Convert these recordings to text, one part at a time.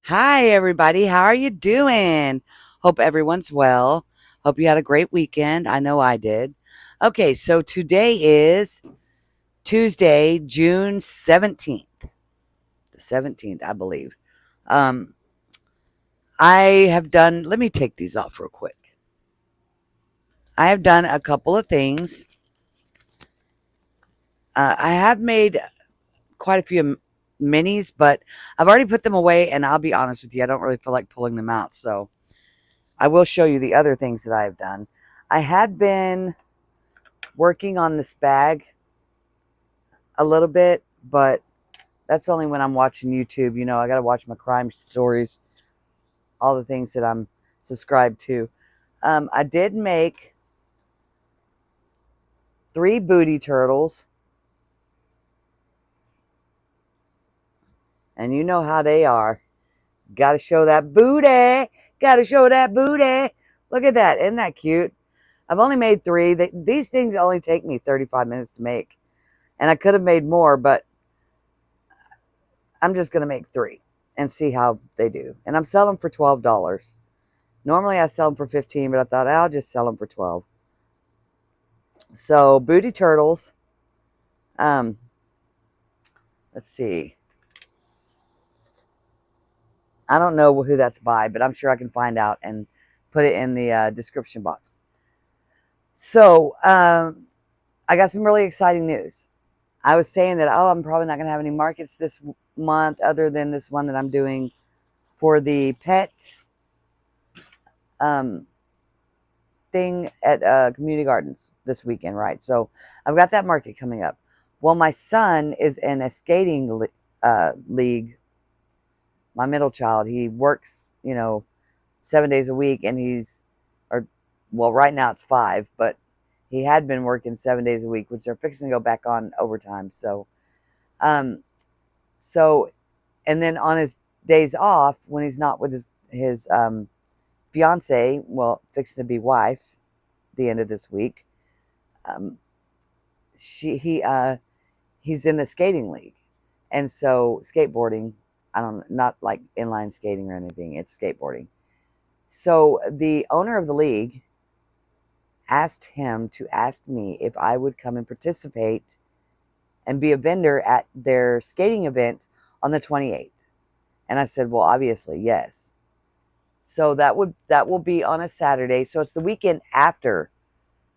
Hi, everybody. How are you doing? Hope everyone's well. Hope you had a great weekend. I know I did. Okay, so today is Tuesday, June 17th. The 17th, I believe. Um, I have done, let me take these off real quick. I have done a couple of things. I have made quite a few minis, but I've already put them away, and I'll be honest with you, I don't really feel like pulling them out. So I will show you the other things that I've done. I had been working on this bag a little bit, but that's only when I'm watching YouTube. You know, I got to watch my crime stories, all the things that I'm subscribed to. I did make 3 booty turtles, and you know how they are. Got to show that booty. Got to show that booty. Look at that. Isn't that cute? I've only made 3. These things only take me 35 minutes to make. And I could have made more, but I'm just going to make 3 and see how they do. And I'm selling them for $12. Normally I sell them for 15, but I thought I'll just sell them for 12. So booty turtles. Um, let's see. I don't know who that's by, but I'm sure I can find out and put it in the description box. So I got some really exciting news. I was saying that, oh, I'm probably not going to have any markets this month other than this one that I'm doing for the pet thing at community gardens this weekend, right? So I've got that market coming up. Well, my son is in a skating league. My middle child, he works, 7 days a week, and well, right now it's 5, but he had been working 7 days a week, which they're fixing to go back on overtime. Um, so, and then on his days off, when he's not with his fiance, well, fixing to be wife, the end of this week, um, he's in the skating league, and so skateboarding. Not like inline skating or anything. It's skateboarding. So the owner of the league asked him to ask me if I would come and participate and be a vendor at their skating event on the 28th. And I said, well, obviously, yes. So that will be on a Saturday. So it's the weekend after.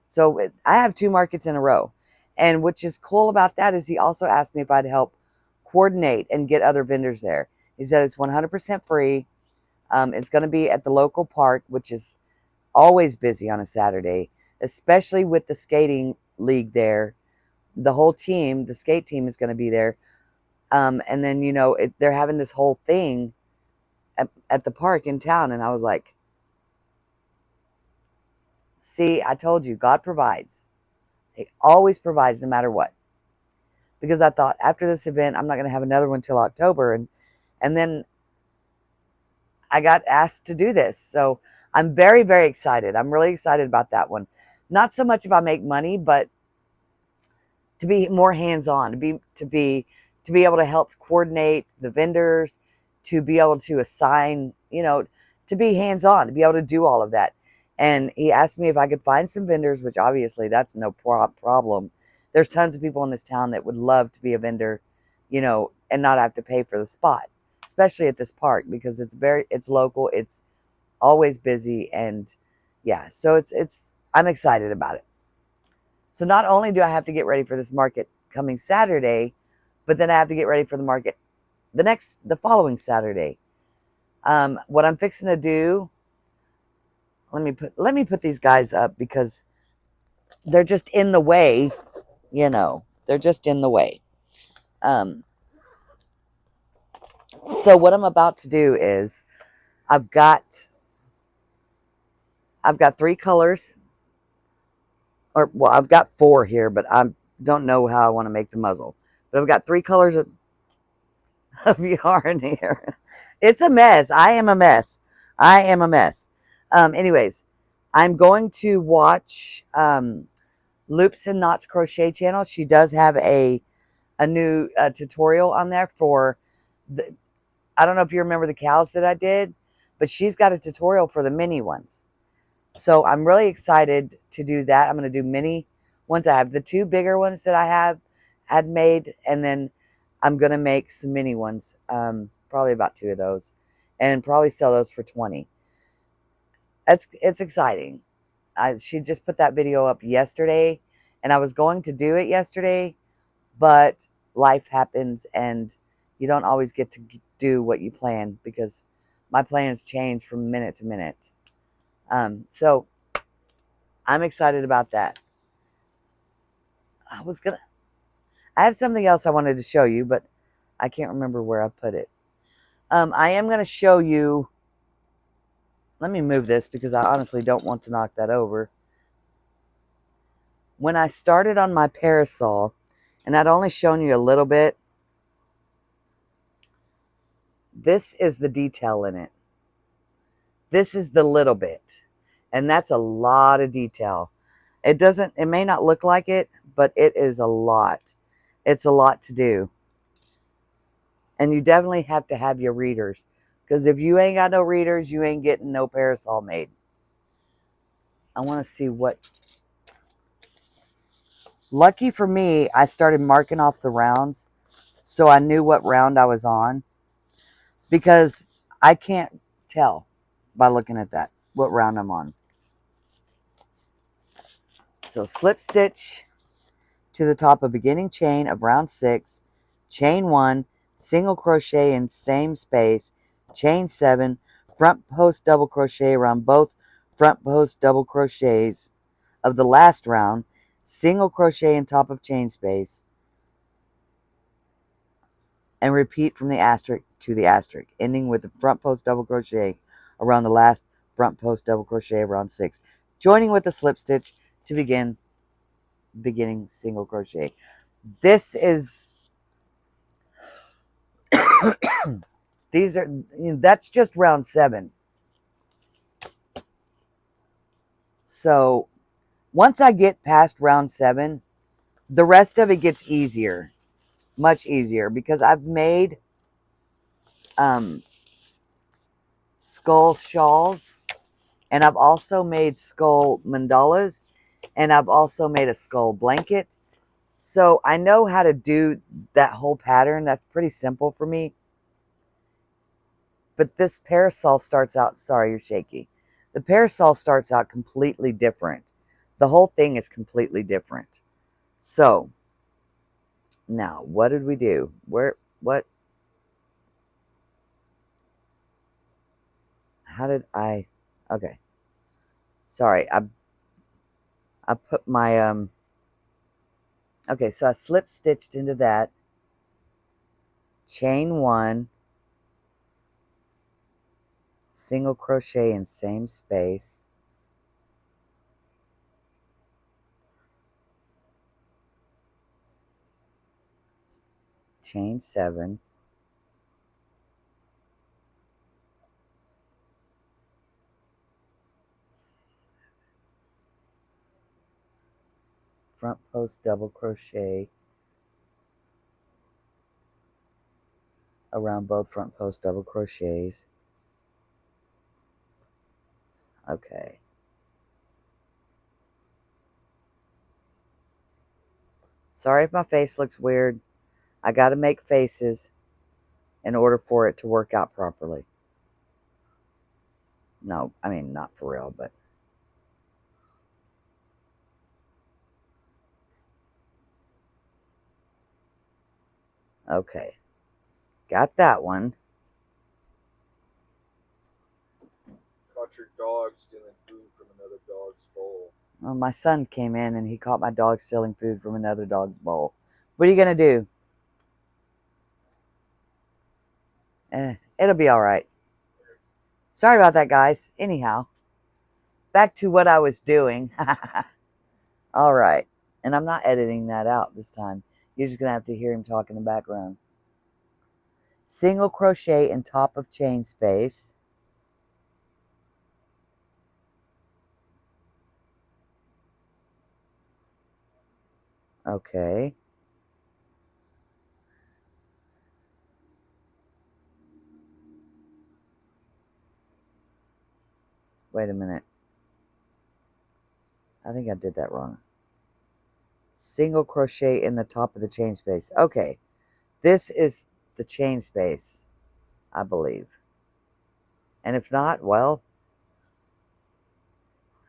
So I have 2 markets in a row. And which is cool about that is he also asked me if I'd help coordinate and get other vendors there. He said it's 100% free. It's going to be at the local park, which is always busy on a Saturday, especially with the skating league there. The whole team, the skate team, is going to be there. And then, they're having this whole thing at the park in town. And I was like, see, I told you, God provides. He always provides no matter what. Because I thought after this event, I'm not going to have another one till October. And then I got asked to do this. So I'm very, very excited. I'm really excited about that one. Not so much if I make money, but to be more hands-on, to be able to help coordinate the vendors, to be able to assign, to be hands-on, to be able to do all of that. And he asked me if I could find some vendors, which obviously that's no problem. There's tons of people in this town that would love to be a vendor, and not have to pay for the spot, especially at this park, because it's local, it's always busy, and yeah, so I'm excited about it. So not only do I have to get ready for this market coming Saturday, but then I have to get ready for the market the following Saturday. What I'm fixing to do, let me put these guys up because they're just in the way, they're just in the way. So what I'm about to do is I've got 3 colors, or well, I've got 4 here, but I don't know how I want to make the muzzle. But I've got 3 colors of yarn here. It's a mess. I am a mess. I am a mess. Anyways, I'm going to watch Loops and Knots Crochet channel. She does have a new tutorial on there for I don't know if you remember the cows that I did, but she's got a tutorial for the mini ones. So I'm really excited to do that. I'm going to do mini ones. I have the 2 bigger ones that I had made, and then I'm going to make some mini ones, probably about 2 of those, and probably sell those for 20. It's exciting. She just put that video up yesterday, and I was going to do it yesterday, but life happens, and you don't always get to do what you plan, because my plans change from minute to minute. So I'm excited about that. I have something else I wanted to show you, but I can't remember where I put it. I am going to show you, let me move this because I honestly don't want to knock that over. When I started on my parasol, and I'd only shown you a little bit, this is the detail in it. This is the little bit, and that's a lot of detail. It may not look like it, but it is a lot. It's a lot to do. And you definitely have to have your readers, because if you ain't got no readers, you ain't getting no parasol made. I want to see what... Lucky for me, I started marking off the rounds, so I knew what round I was on, because I can't tell by looking at that what round I'm on. So slip stitch to the top of beginning chain of round 6, chain 1, single crochet in same space, chain 7, front post double crochet around both front post double crochets of the last round, single crochet in top of chain space, and repeat from the asterisk to the asterisk, ending with the front post double crochet around the last front post double crochet of round 6, joining with a slip stitch to begin beginning single crochet. This is these are, that's just round 7. So once I get past round 7, the rest of it gets easier, much easier, because I've made skull shawls, and I've also made skull mandalas, and I've also made a skull blanket. So I know how to do that whole pattern. That's pretty simple for me. But this parasol starts out, sorry, you're shaky. The parasol starts out completely different. The whole thing is completely different. So now, what did we do? How did I, okay. Sorry, I put my, okay, so I slip stitched into that, chain 1, single crochet in same space, chain 7, front post double crochet around both front post double crochets. Okay. Sorry if my face looks weird. I got to make faces in order for it to work out properly. No, I mean, not for real, but... Okay. Got that one. Caught your dog stealing food from another dog's bowl. Well, my son came in and he caught my dog stealing food from another dog's bowl. What are you going to do? It'll be all right. Sorry about that, guys. Anyhow, back to what I was doing. All right. And I'm not editing that out this time. You're just going to have to hear him talk in the background. Single crochet in top of chain space. Okay. Wait a minute. I think I did that wrong. Single crochet in the top of the chain space. Okay, this is the chain space, I believe. And if not, well,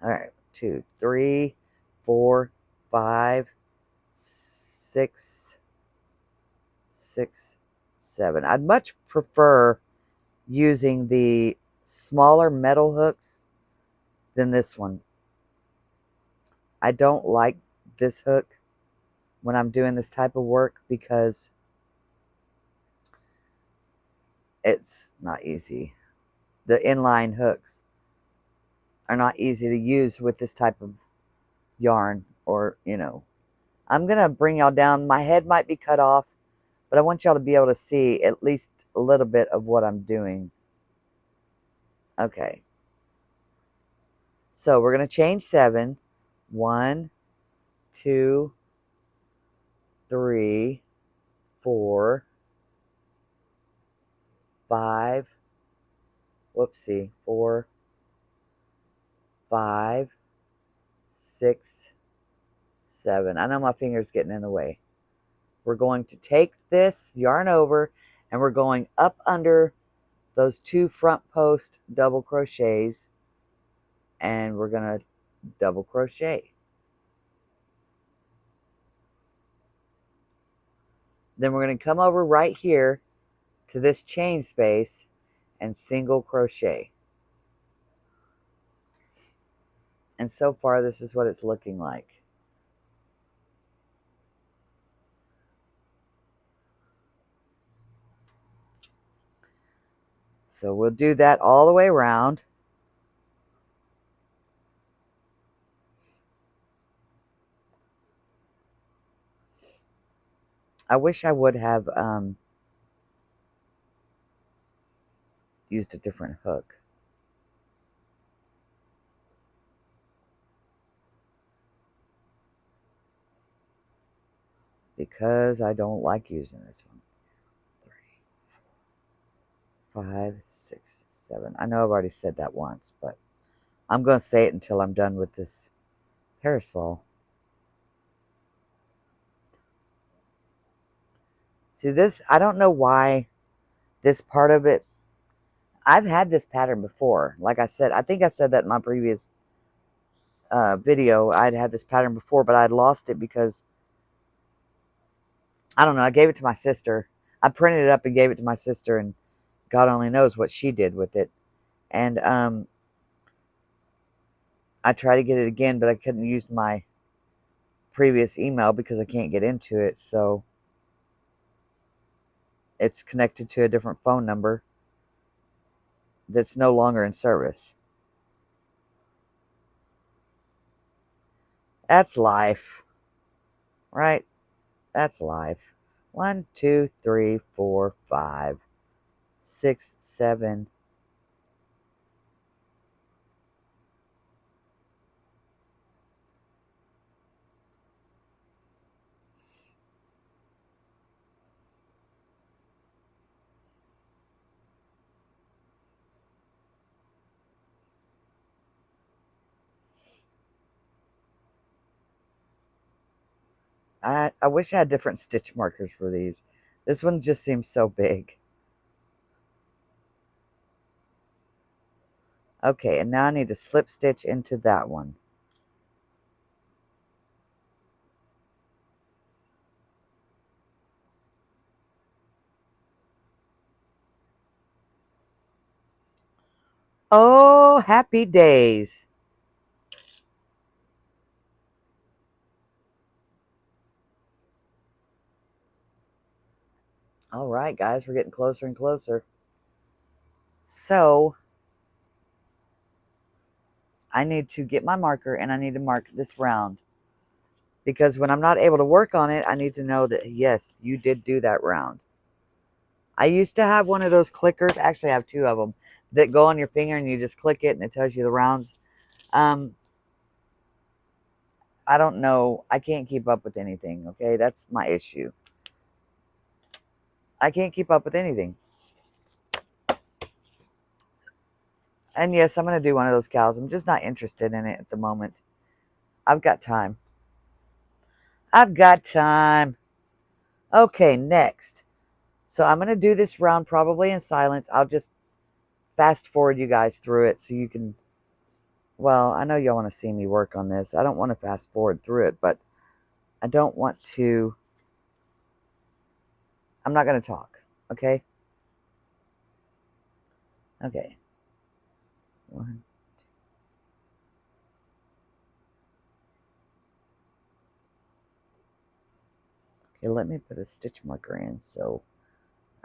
all right, 2, 3, 4, 5, 6, 7. I'd much prefer using the smaller metal hooks than this one. I don't like this hook when I'm doing this type of work because it's not easy. The inline hooks are not easy to use with this type of yarn, or, you know. I'm going to bring y'all down. My head might be cut off, but I want y'all to be able to see at least a little bit of what I'm doing. Okay. So we're going to chain 7. 1, 2, 3, 4, 5. Whoopsie. 4, 5, 6, 7. I know my finger's getting in the way. We're going to take this yarn over and we're going up under those 2 front post double crochets, and we're going to double crochet. Then we're going to come over right here to this chain space and single crochet. And so far, this is what it's looking like. So we'll do that all the way around. I wish I would have used a different hook. Because I don't like using this one. 3, 4, 5, 6, 7. I know I've already said that once, but I'm going to say it until I'm done with this parasol. See this, I don't know why this part of it, I've had this pattern before. Like I said, I think I said that in my previous video. I'd had this pattern before, but I'd lost it because, I don't know, I gave it to my sister. I printed it up and gave it to my sister, and God only knows what she did with it. And I tried to get it again, but I couldn't use my previous email because I can't get into it. So it's connected to a different phone number that's no longer in service. That's life, right? That's life. 1, 2, 3, 4, 5, 6, 7. I wish I had different stitch markers for these. This one just seems so big. Okay, and now I need to slip stitch into that one. Oh, happy days. All right, guys, we're getting closer and closer. So I need to get my marker and I need to mark this round. Because when I'm not able to work on it, I need to know that, yes, you did do that round. I used to have one of those clickers. Actually, I have 2 of them that go on your finger and you just click it and it tells you the rounds. I don't know. I can't keep up with anything, okay? That's my issue. I can't keep up with anything. And yes, I'm going to do one of those cows. I'm just not interested in it at the moment. I've got time. I've got time. Okay, next. So I'm going to do this round probably in silence. I'll just fast forward you guys through it so you can, well, I know y'all want to see me work on this. I don't want to fast forward through it, but I don't want to, I'm not going to talk, okay? Okay. One. Okay, let me put a stitch marker in so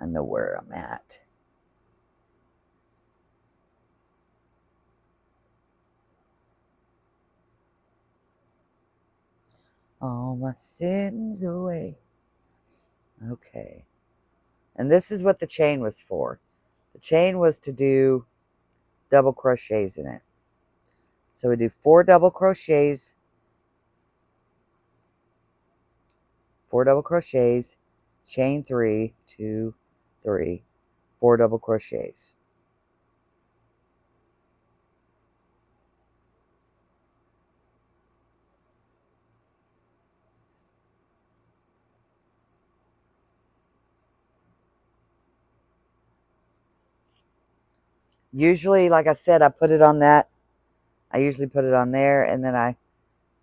I know where I'm at. All my sins away. Okay. And this is what the chain was for. The chain was to do double crochets in it. So we do 4 double crochets, 4 double crochets, chain 3, 2, 3, 4 double crochets. Usually, like I said, I put it on that. I usually put it on there and then I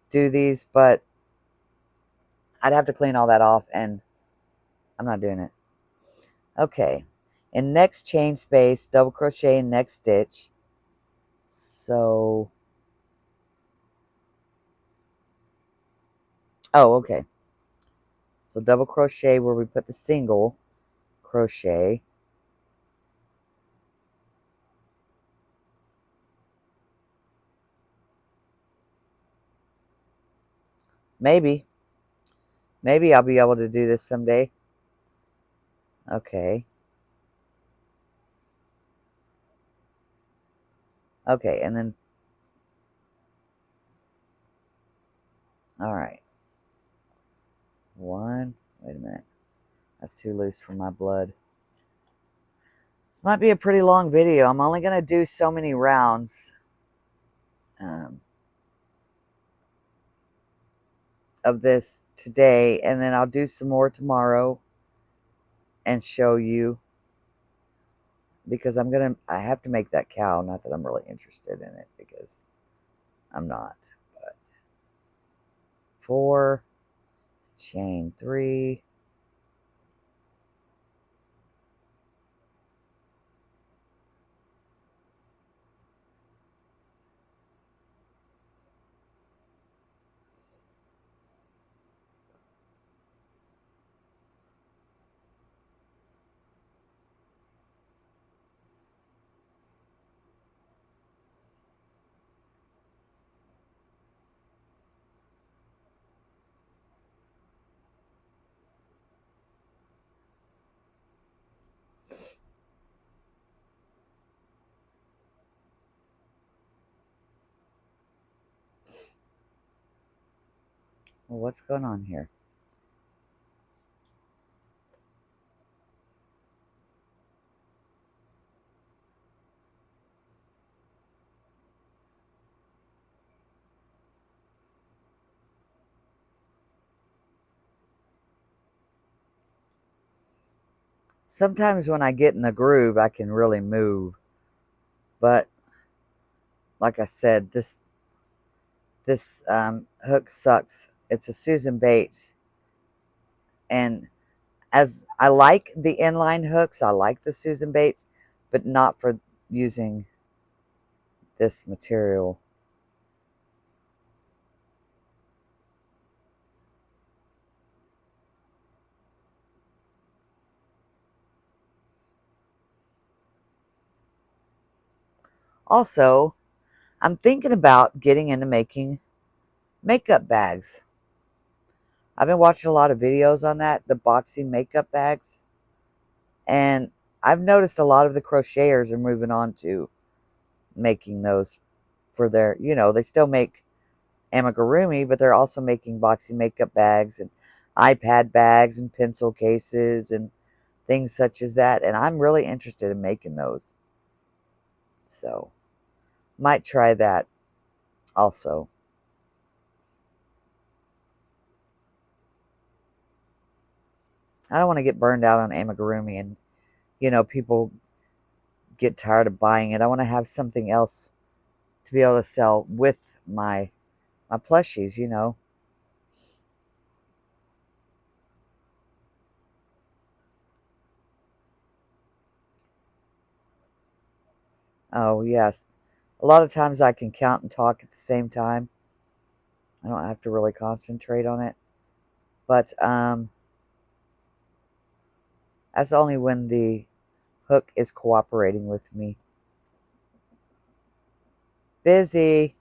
do these, but I'd have to clean all that off and I'm not doing it. Okay. In next chain space, double crochet in next stitch. So, oh, okay. So double crochet where we put the single crochet. Maybe I'll be able to do this someday. Okay. Okay, and then, all right. One, wait a minute. That's too loose for my blood. This might be a pretty long video. I'm only going to do so many rounds of this today, and then I'll do some more tomorrow and show you, because I have to make that cow. Not that I'm really interested in it, because I'm not, but 4, chain 3, well, what's going on here? Sometimes when I get in the groove, I can really move. But like I said, this hook sucks. It's a Susan Bates. And as I like the inline hooks, I like the Susan Bates, but not for using this material. Also, I'm thinking about getting into making makeup bags. I've been watching a lot of videos on that, the boxy makeup bags. And I've noticed a lot of the crocheters are moving on to making those for their, they still make amigurumi, but they're also making boxy makeup bags and iPad bags and pencil cases and things such as that. And I'm really interested in making those. So, Might try that also. I don't want to get burned out on amigurumi and, you know, people get tired of buying it. I want to have something else to be able to sell with my plushies, you know. Oh, yes. A lot of times I can count and talk at the same time. I don't have to really concentrate on it. But that's only when the hook is cooperating with me. Busy.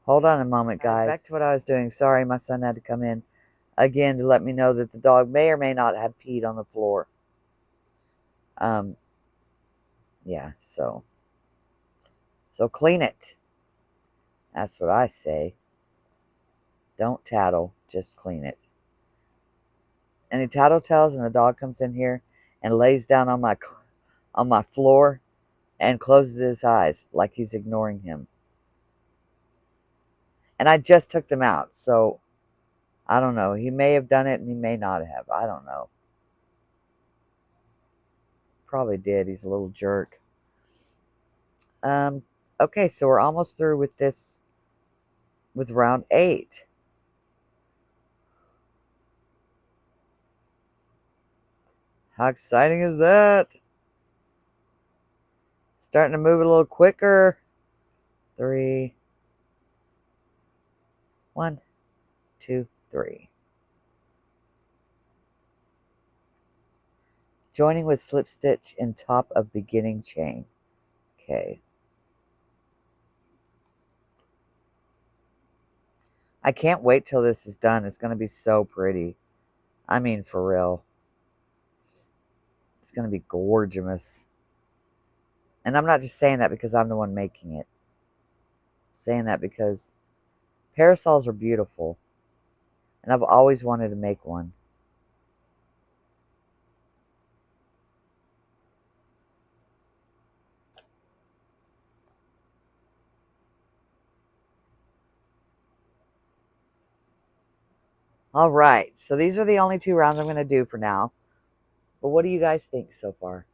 Hold on a moment, guys. Back to what I was doing. Sorry, my son had to come in again to let me know that the dog may or may not have peed on the floor. Yeah, so clean it. That's what I say. Don't tattle, just clean it. Any tattletales and the dog comes in here and lays down on my floor and closes his eyes like he's ignoring him. And I just took them out, so I don't know. He may have done it and he may not have. I don't know. Probably did. He's a little jerk. Okay, so we're almost through with this, with round 8. How exciting is that? Starting to move it a little quicker. 3. 1, 2, 3. Joining with slip stitch in top of beginning chain. Okay. I can't wait till this is done. It's going to be so pretty. I mean, for real. It's going to be gorgeous. And I'm not just saying that because I'm the one making it. I'm saying that because parasols are beautiful. And I've always wanted to make one. All right, so these are the only 2 rounds I'm going to do for now. But what do you guys think so far?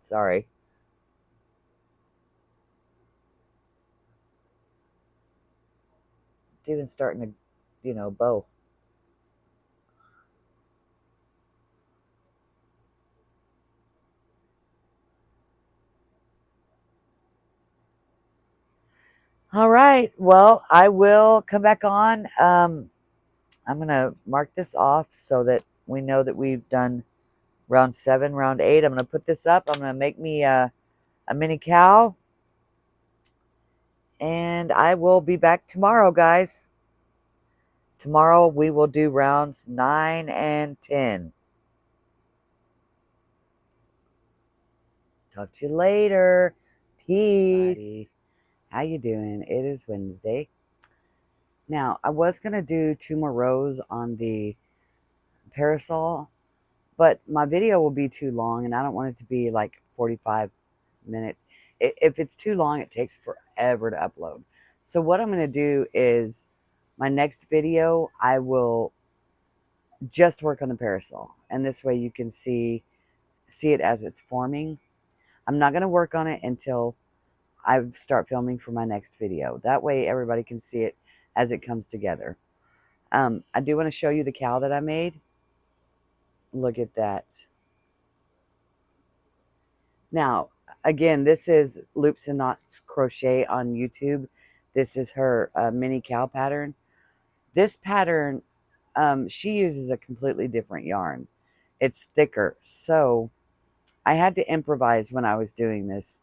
Sorry. It's even starting to, you know, bow. All right, well, I will come back on. I'm going to mark this off so that we know that we've done round 7, round 8. I'm going to put this up. I'm going to make me a mini cow. And I will be back tomorrow, guys. Tomorrow we will do rounds 9 and 10. Talk to you later. Peace. How you doing? It is Wednesday. Now, I was going to do 2 more rows on the parasol, but my video will be too long, and I don't want it to be like 45 minutes. If it's too long, it takes forever to upload. So what I'm going to do is my next video, I will just work on the parasol, and this way you can see it as it's forming. I'm not going to work on it until I start filming for my next video. That way everybody can see it as it comes together. I do want to show you the cow that I made. Look at that. Now, again, this is Loops and Knots Crochet on YouTube. This is her mini cow pattern. This pattern, she uses a completely different yarn. It's thicker. So I had to improvise when I was doing this,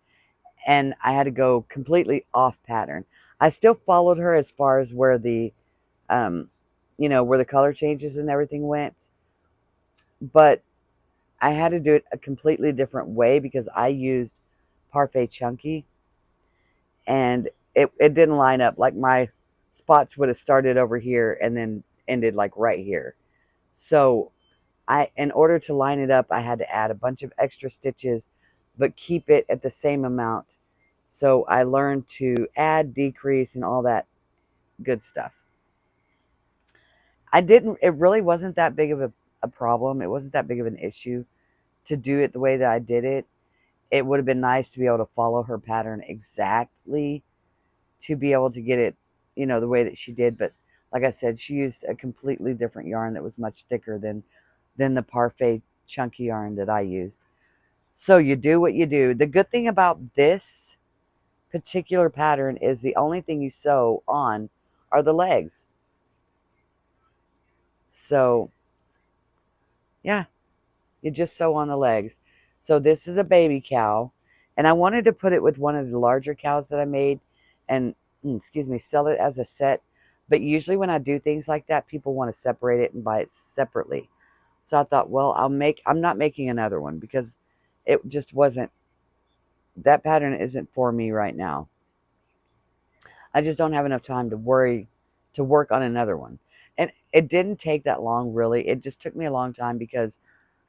and I had to go completely off pattern. I still followed her as far as where the, you know, where the color changes and everything went. But I had to do it a completely different way because I used Parfait Chunky, and it didn't line up. Like my spots would have started over here and then ended like right here. So in order to line it up, I had to add a bunch of extra stitches but keep it at the same amount. So I learned to add, decrease, and all that good stuff. It really wasn't that big of a problem. It wasn't that big of an issue to do it the way that I did it. It would have been nice to be able to follow her pattern exactly to be able to get it, the way that she did. But like I said, she used a completely different yarn that was much thicker than the Parfait chunky yarn that I used. So you do what you do. The good thing about this particular pattern is the only thing you sew on are the legs. So yeah, you just sew on the legs. So this is a baby cow, and I wanted to put it with one of the larger cows that I made and, excuse me, sell it as a set. But usually when I do things like that, people want to separate it and buy it separately. So I thought, well, I'm not making another one because it just wasn't, that pattern isn't for me right now. I just don't have enough time to work on another one. And it didn't take that long, really. It just took me a long time because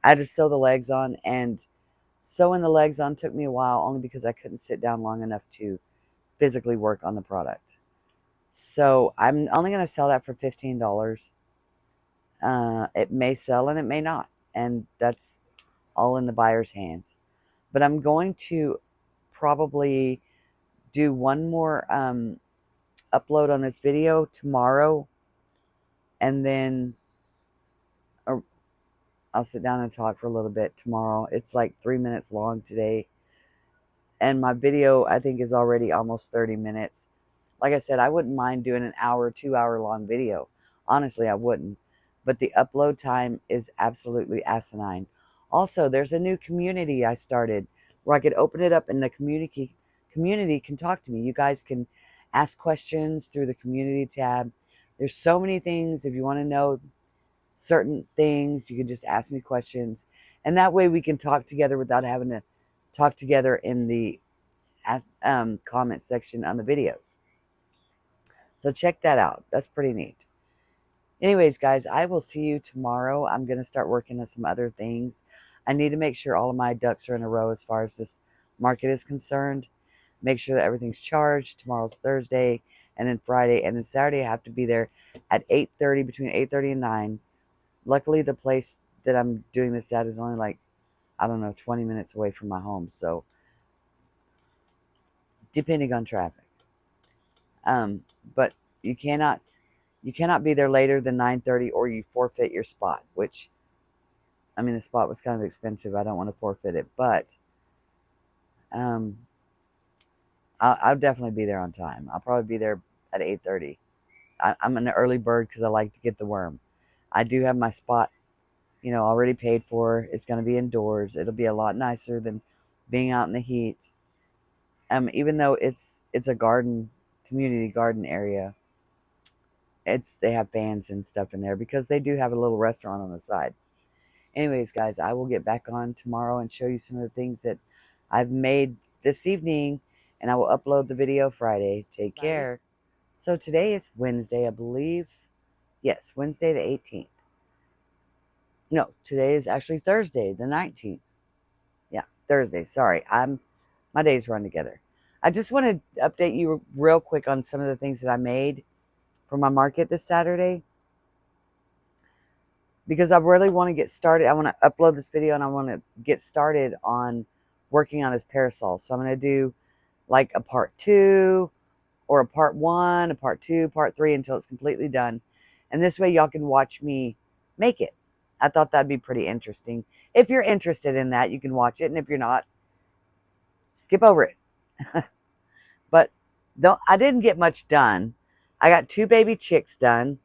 I had to sew the legs on, and sewing the legs on took me a while only because I couldn't sit down long enough to physically work on the product. So I'm only going to sell that for $15. It may sell and it may not, and that's all in the buyer's hands. But I'm going to probably do one more upload on this video tomorrow, and then I'll sit down and talk for a little bit tomorrow. It's like 3 minutes long today, and my video I think is already almost 30 minutes. Like I said, I wouldn't mind doing an hour, 2 hour long video. Honestly, I wouldn't. But the upload time is absolutely asinine. Also, there's a new community I started where I could open it up and the community can talk to me. You guys can ask questions through the community tab. There's so many things. If you want to know certain things, you can just ask me questions. And that way we can talk together without having to talk together in the comment section on the videos. So check that out. That's pretty neat. Anyways, guys, I will see you tomorrow. I'm going to start working on some other things. I need to make sure all of my ducks are in a row as far as this market is concerned. Make sure that everything's charged. Tomorrow's Thursday, and then Friday, and then Saturday I have to be there at 8:30, between 8:30 and 9. Luckily, the place that I'm doing this at is only like, I don't know, 20 minutes away from my home. So, depending on traffic. But you cannot be there later than 9:30 or you forfeit your spot, which, I mean, the spot was kind of expensive. I don't want to forfeit it, but I'll definitely be there on time. I'll probably be there at 8:30. I'm an early bird because I like to get the worm. I do have my spot, already paid for. It's going to be indoors. It'll be a lot nicer than being out in the heat. Even though it's a community garden area, they have fans and stuff in there because they do have a little restaurant on the side. Anyways, guys, I will get back on tomorrow and show you some of the things that I've made this evening, and I will upload the video Friday. Take care. So today is Wednesday, I believe. Yes, Wednesday the 18th. No, today is actually Thursday the 19th. Yeah, Thursday. Sorry, my days run together. I just want to update you real quick on some of the things that I made for my market this Saturday, because I really want to get started. I want to upload this video and I want to get started on working on this parasol. So I'm going to do like a part 2 or a part 1, a part 2, part 3 until it's completely done. And this way y'all can watch me make it. I thought that'd be pretty interesting. If you're interested in that, you can watch it. And if you're not, skip over it. But I didn't get much done. I got 2 baby chicks done.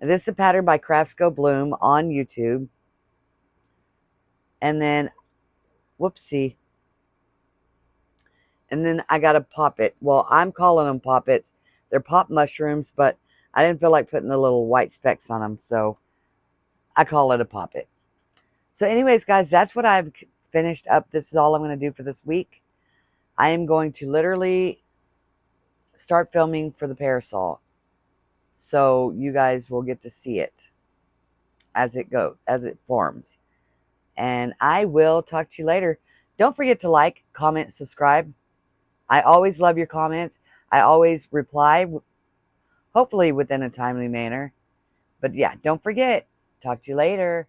And this is a pattern by Crafts Go Bloom on YouTube. And then, whoopsie. And then I got a poppet. Well, I'm calling them poppets. They're pop mushrooms, but I didn't feel like putting the little white specks on them, so I call it a poppet. So anyways, guys, that's what I've finished up. This is all I'm going to do for this week. I am going to literally start filming for the parasol, so you guys will get to see it as it forms. And I will talk to you later. Don't forget to like, comment, subscribe. I always love your comments. I always reply, hopefully within a timely manner. But yeah, don't forget. Talk to you later.